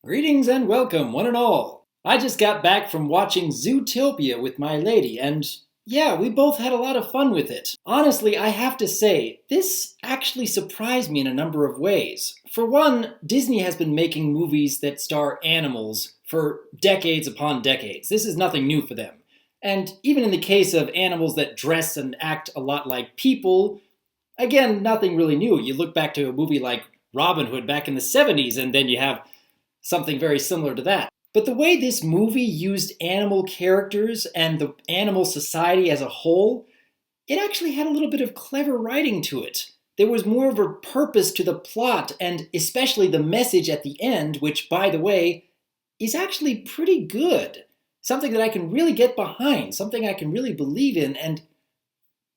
Greetings and welcome, one and all. I just got back from watching Zootopia with my lady, and yeah, we both had a lot of fun with it. Honestly, I have to say, this actually surprised me in a number of ways. For one, Disney has been making movies that star animals for decades upon decades. This is nothing new for them. And even in the case of animals that dress and act a lot like people, again, nothing really new. You look back to a movie like Robin Hood back in the 70s, and then you have something very similar to that. But the way this movie used animal characters and the animal society as a whole, it actually had a little bit of clever writing to it. There was more of a purpose to the plot, and especially the message at the end, which, by the way, is actually pretty good. Something that I can really get behind, something I can really believe in, and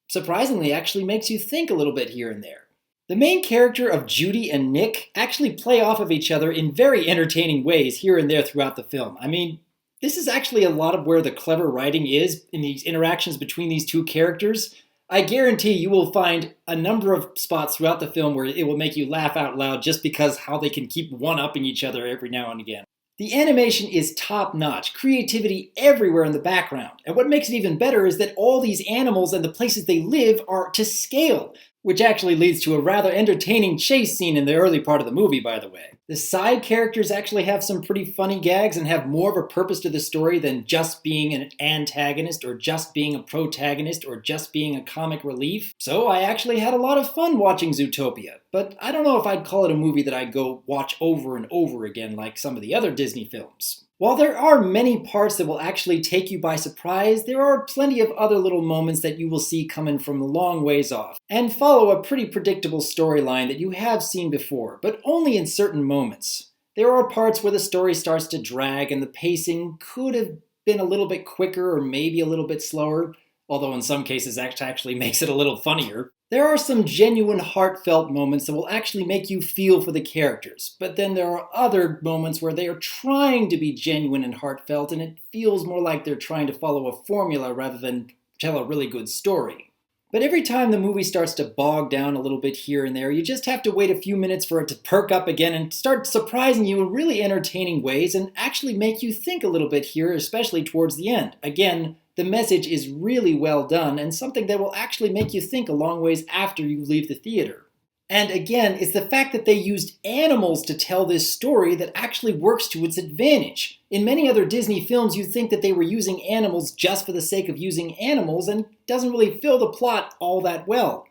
surprisingly actually makes you think a little bit here and there. The main character of Judy and Nick actually play off of each other in very entertaining ways here and there throughout the film. I mean, this is actually a lot of where the clever writing is in these interactions between these two characters. I guarantee you will find a number of spots throughout the film where it will make you laugh out loud just because how they can keep one-upping each other every now and again. The animation is top-notch, creativity everywhere in the background, and what makes it even better is that all these animals and the places they live are to scale, which actually leads to a rather entertaining chase scene in the early part of the movie, by the way. The side characters actually have some pretty funny gags and have more of a purpose to the story than just being an antagonist or just being a protagonist or just being a comic relief. So I actually had a lot of fun watching Zootopia, but I don't know if I'd call it a movie that I'd go watch over and over again like some of the other Disney films. While there are many parts that will actually take you by surprise, there are plenty of other little moments that you will see coming from a long ways off, and follow a pretty predictable storyline that you have seen before, but only in certain moments. There are parts where the story starts to drag and the pacing could have been a little bit quicker or maybe a little bit slower, although in some cases that actually makes it a little funnier. There are some genuine heartfelt moments that will actually make you feel for the characters, but then there are other moments where they are trying to be genuine and heartfelt and it feels more like they're trying to follow a formula rather than tell a really good story. But every time the movie starts to bog down a little bit here and there, you just have to wait a few minutes for it to perk up again and start surprising you in really entertaining ways and actually make you think a little bit here, especially towards the end. Again, the message is really well done and something that will actually make you think a long ways after you leave the theater. And again, it's the fact that they used animals to tell this story that actually works to its advantage. In many other Disney films, you'd think that they were using animals just for the sake of using animals and doesn't really fill the plot all that well.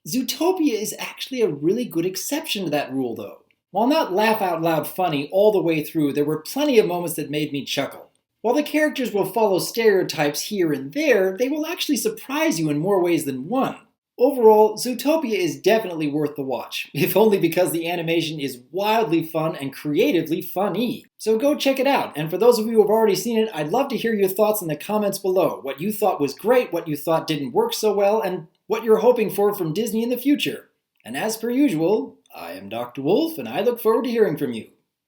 Zootopia is actually a really good exception to that rule, though. While not laugh out loud funny all the way through, there were plenty of moments that made me chuckle. While the characters will follow stereotypes here and there, they will actually surprise you in more ways than one. Overall, Zootopia is definitely worth the watch, if only because the animation is wildly fun and creatively funny. So go check it out, and for those of you who have already seen it, I'd love to hear your thoughts in the comments below. What you thought was great, what you thought didn't work so well, and what you're hoping for from Disney in the future. And as per usual, I am Dr. Wolf, and I look forward to hearing from you.